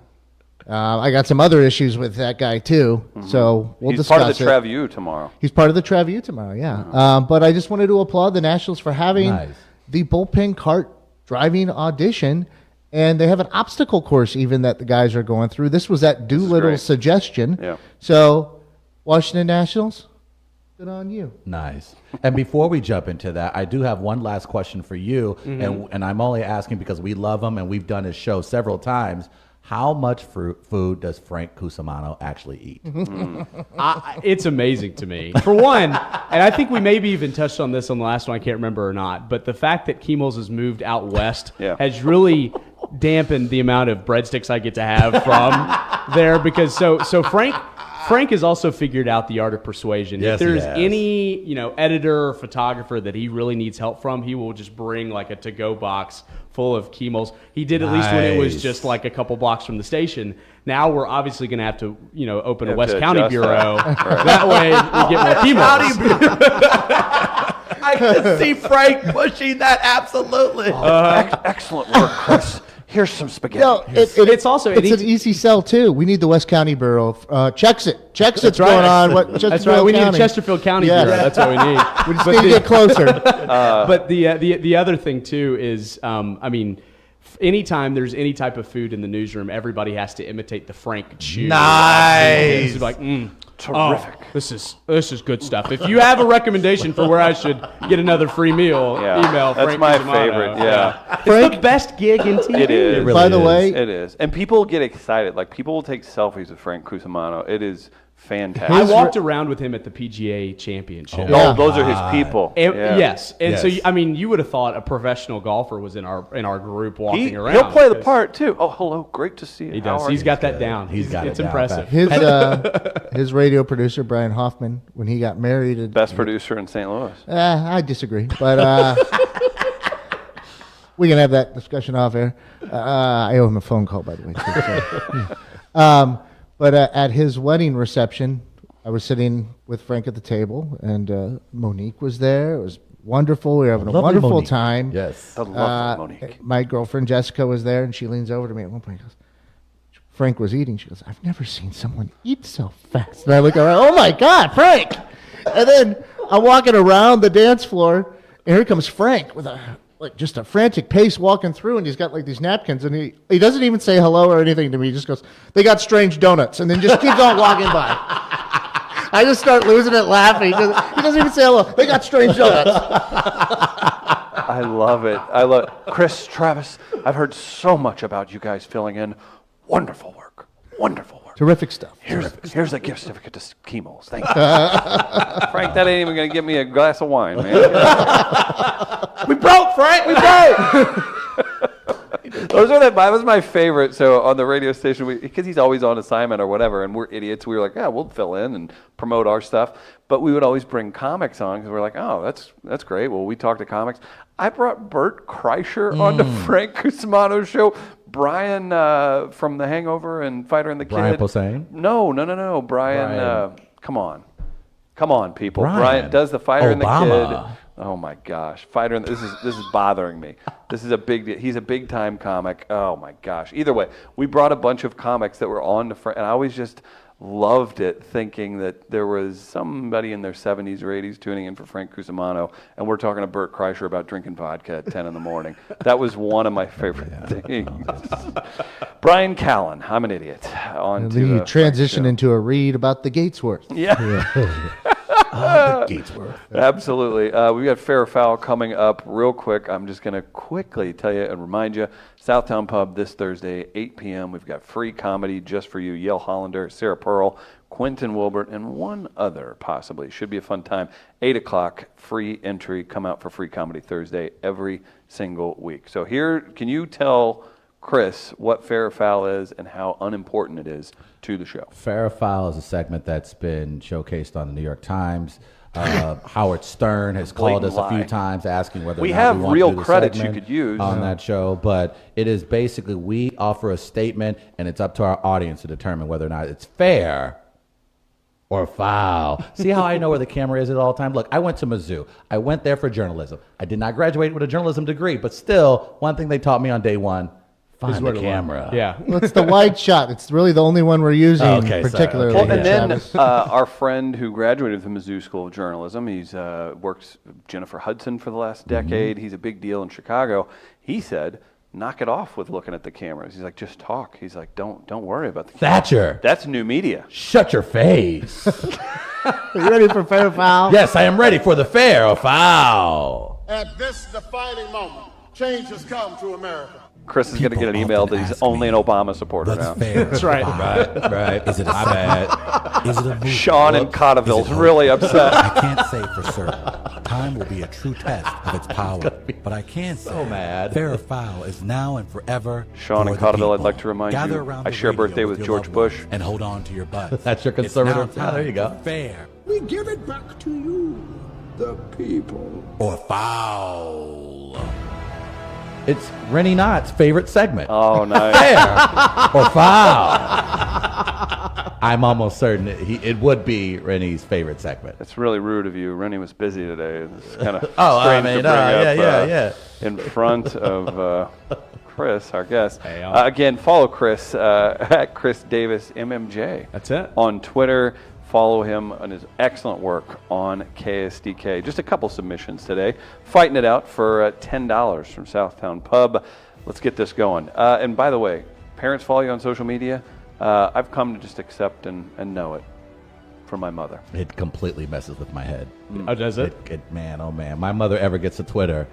I got some other issues with that guy too, so we'll He's discuss part of the it. Trev U tomorrow. He's part of the Trev U tomorrow, yeah. But I just wanted to applaud the Nationals for having Nice. the bullpen cart driving audition, and they have an obstacle course even that the guys are going through. This was at Doolittle's great. suggestion. Yeah. So, Washington Nationals, good on you. Nice. And before we jump into that, I do have one last question for you, and I'm only asking because we love him and we've done his show several times. How much food does Frank Cusimano actually eat? It's amazing to me. For one, and I think we maybe even touched on this on the last one, I can't remember or not, but the fact that Kimmel's has moved out west Yeah. has really dampened the amount of breadsticks I get to have from there because so Frank has also figured out the art of persuasion. Yes, if he there's has. any, editor or photographer that he really needs help from, he will just bring like a to-go box full of Kimmel's. He did at least when it was Nice. just like a couple blocks from the station. Now we're obviously going to have to, open a have West to County adjust bureau. That way we get more Kimmel's. I can see Frank pushing that absolutely. Excellent work, Chris. Here's some spaghetti. No, It's also- it's an easy sell too. We need the West County Bureau. Checks it's That's going right. on. What, That's Chesterfield right. We need a County. Chesterfield County Yes. bureau. That's what we need. We just need to get closer. But the other thing too is, anytime there's any type of food in the newsroom, everybody has to imitate the Frank chew. Nice. It's like, Terrific. this is good stuff. If you have a recommendation for where I should get another free meal, Yeah, email that's Frank my Cusimano. favorite, yeah. It's the best gig in TV. It is. really By the is. way, It is. And people get excited. Like, people will take selfies with Frank Cusimano. It is fantastic. I walked around with him at the PGA Championship. Oh, Yeah. those are his people. And- Yeah. Yes, and so Yes. you would have thought a professional golfer was in our group walking around. He'll play the because part, too. Oh, hello. Great to see you. He How does. are He's you? got that down. He's got It's it down impressive. his radio producer Brian Hoffman, when he got married, Best producer in St. Louis. I disagree, but we can have that discussion off air. I owe him a phone call, by the way. Too, so. But at his wedding reception, I was sitting with Frank at the table, and Monique was there. It was wonderful. We were having a Lovely wonderful Monique. time. Yes. I love Monique. My girlfriend Jessica was there, and she leans over to me at one point and goes, Frank was eating. She goes, I've never seen someone eat so fast. And I look around, oh my God, Frank! And then I'm walking around the dance floor, and here comes Frank with just a frantic pace walking through, and he's got like these napkins, and he doesn't even say hello or anything to me. He just goes, they got strange donuts, and then just keeps on walking by. I just start losing it laughing. He doesn't even say hello. They got strange donuts. I love it. I love it. Chris, Travis, I've heard so much about you guys filling in. Wonderful work. Wonderful work. Terrific stuff. Here's a gift certificate to Kimmel's. Thank you. Frank, that ain't even going to get me a glass of wine, man. We broke, Frank. We broke. That was my favorite. So on the radio station, because he's always on assignment or whatever, and we're idiots, we were like, yeah, we'll fill in and promote our stuff. But we would always bring comics on because we're like, oh, that's great. Well, we talk to comics. I brought Bert Kreischer on the Frank Cusimano show. Brian from The Hangover and Fighter and the Kid. Brian Posehn? No. Brian. Come on. Come on, people. Brian. Brian does the Fighter and the Obama. Kid. Oh my gosh, Fighter and this is bothering me. This is a big deal. He's a big time comic. Oh my gosh. Either way, we brought a bunch of comics that were on the and I always just loved it, thinking that there was somebody in their 70s or 80s tuning in for Frank Cusimano, and we're talking to Bert Kreischer about drinking vodka at 10 in the morning. That was one of my favorite things. Brian Callen, I'm an idiot. On And to then you Frank's transition show. into a read about the Gatesworth. Yeah. Gatesworth. Absolutely. We've got Fair or Foul coming up real quick. I'm just going to quickly tell you and remind you, Southtown Pub this Thursday, 8 p.m. We've got free comedy just for you. Yale Hollander, Sarah Pearl, Quentin Wilbert, and one other possibly. Should be a fun time. 8 o'clock, free entry. Come out for free comedy Thursday every single week. So here, can you tell Chris what Fair or Foul is and how unimportant it is to the show? Fair or Foul is a segment that's been showcased on the New York Times. Howard Stern has called us Blatant a few lie. times asking whether We or not have we want real to do the credits you segment could use. on that show, but it is basically we offer a statement and it's up to our audience to determine whether or not it's fair or foul. See how I know where the camera is at all time? Look, I went to Mizzou. I went there for journalism. I did not graduate with a journalism degree, but still, one thing they taught me on day one, find where the to learn. camera. Yeah. Well, it's the wide shot. It's really the only one we're using, Okay, sorry. particularly. Okay, Well, and then Travis. our friend who graduated from Mizzou School of Journalism, he's worked with Jennifer Hudson for the last decade. He's a big deal in Chicago. He said, knock it off with looking at the cameras. He's like, just talk. He's like, don't worry about the camera. Thatcher, That's new media. shut your face. Are you ready for fair or foul? Yes, I am ready for the fair or foul. At this defining moment, change has come to America. Chris is going to get an email that he's only an Obama supporter now. That's right. Right. Is it a bad? Is it a movie? Sean in Cotterville's Is it really upset. I can't say for certain. Time will be a true test of its power. But I can say so mad. Fair or Foul is now and forever. Sean for in the Cotterville, I'd people. like to remind Gather you, around I the share a radio birthday with your George loved Bush. ones And hold on to your butts. That's your It's now conservative. time There you go. for Fair We give it back to you, the people. or Foul. It's Rennie Knott's favorite segment. Oh, nice. Fair or foul. I'm almost certain it would be Rennie's favorite segment. That's really rude of you. Rennie was busy today. It's kind of Oh, I strange mean, to bring up, yeah. in front of Chris, our guest. Hey, Again, follow Chris at Chris Davis MMJ. That's it. On Twitter. Follow him on his excellent work on KSDK. Just a couple submissions today. Fighting it out for $10 from Southtown Pub. Let's get this going. And by the way, parents follow you on social media. I've come to just accept and know it from my mother. It completely messes with my head. Oh, does it? Man, oh man. My mother ever gets to Twitter,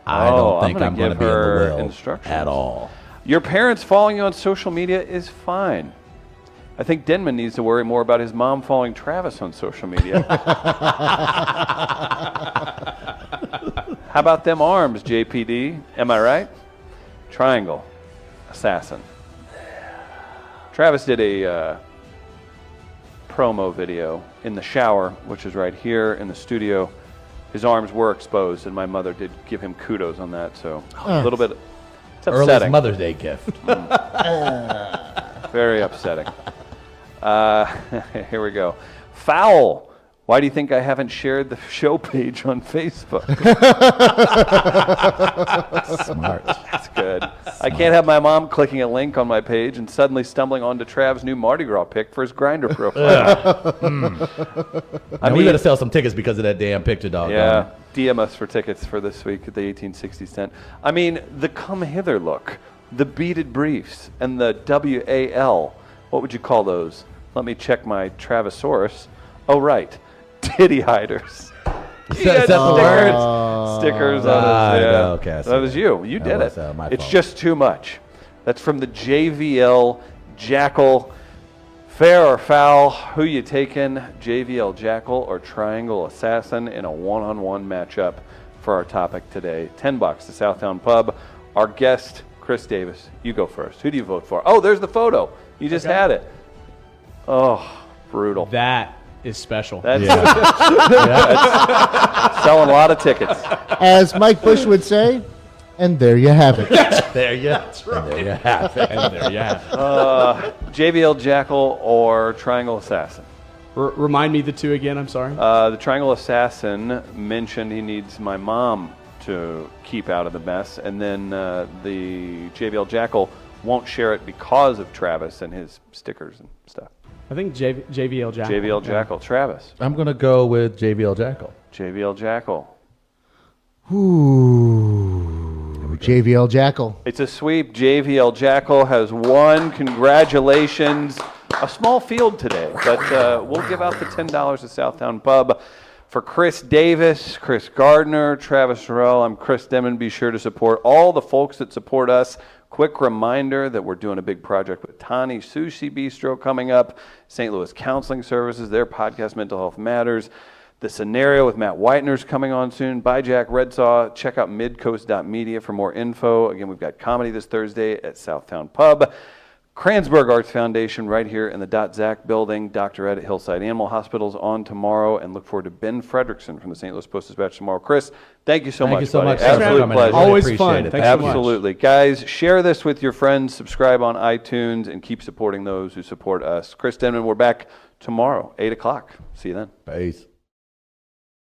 I Oh, don't I'm think gonna I'm going to give be in her the will instructions. at all. Your parents following you on social media is fine. I think Denman needs to worry more about his mom following Travis on social media. How about them arms, JPD? Am I right? Triangle. Assassin. Travis did a promo video in the shower, which is right here in the studio. His arms were exposed, and my mother did give him kudos on that. So a little bit, it's Earliest upsetting. Mother's Day gift. Very upsetting. Here we go. Foul. Why do you think I haven't shared the show page on Facebook? Smart. That's good. I can't have my mom clicking a link on my page and suddenly stumbling onto Trav's new Mardi Gras pic for his Grindr profile. I we got to sell some tickets because of that damn picture, dog. Yeah, DM us for tickets for this week at the 1860 tent. I mean, the come hither look, the beaded briefs, and the WAL. What would you call those? Let me check my Travasaurus. Oh, right. Titty hiders. Is that the word? Stickers I on his, know, okay, I see that was that. you. You That did was, it. my It's fault. just too much. That's from the JVL Jackal. Fair or foul, who you taking, JVL Jackal or Triangle Assassin in a one-on-one matchup for our topic today? $10 to Southtown Pub. Our guest, Chris Davis. You go first. Who do you vote for? Oh, there's the photo. You just had it. Oh, brutal. That is special. That's selling a lot of tickets. As Mike Bush would say, and there you have it. There you, That's right. There you have it. and there you have it. JVL Jackal or Triangle Assassin? Remind me the two again. I'm sorry. The Triangle Assassin mentioned he needs my mom to keep out of the mess, and then the JVL Jackal won't share it because of Travis and his stickers and stuff. I think JVL Jackal. JVL Jackal. Travis. I'm going to go with JVL Jackal. JVL Jackal. Ooh, JVL Jackal. It's a sweep. JVL Jackal has won. Congratulations. A small field today, but we'll give out the $10 to Southtown Pub. For Chris Davis, Chris Gardner, Travis Terrell, I'm Chris Demon. Be sure to support all the folks that support us. Quick reminder that we're doing a big project with Tani Sushi Bistro coming up, St. Louis Counseling Services, their podcast Mental Health Matters. The Scenario with Matt Whitener's coming on soon. By Jack Redsaw. Check out midcoast.media for more info. Again, we've got comedy this Thursday at Southtown Pub. Kransberg Arts Foundation right here in the Zach building. Dr. Ed at Hillside Animal Hospitals on tomorrow, and look forward to Ben Fredrickson from the St. Louis Post-Dispatch tomorrow. Chris, thank you so much, Thank you so buddy. much. Thanks for Absolute coming in. pleasure. Really Always appreciate fun. it. Thanks so much. Absolutely. Guys, share this with your friends, subscribe on iTunes, and keep supporting those who support us. Chris Denman, we're back tomorrow, 8 o'clock. See you then. Peace.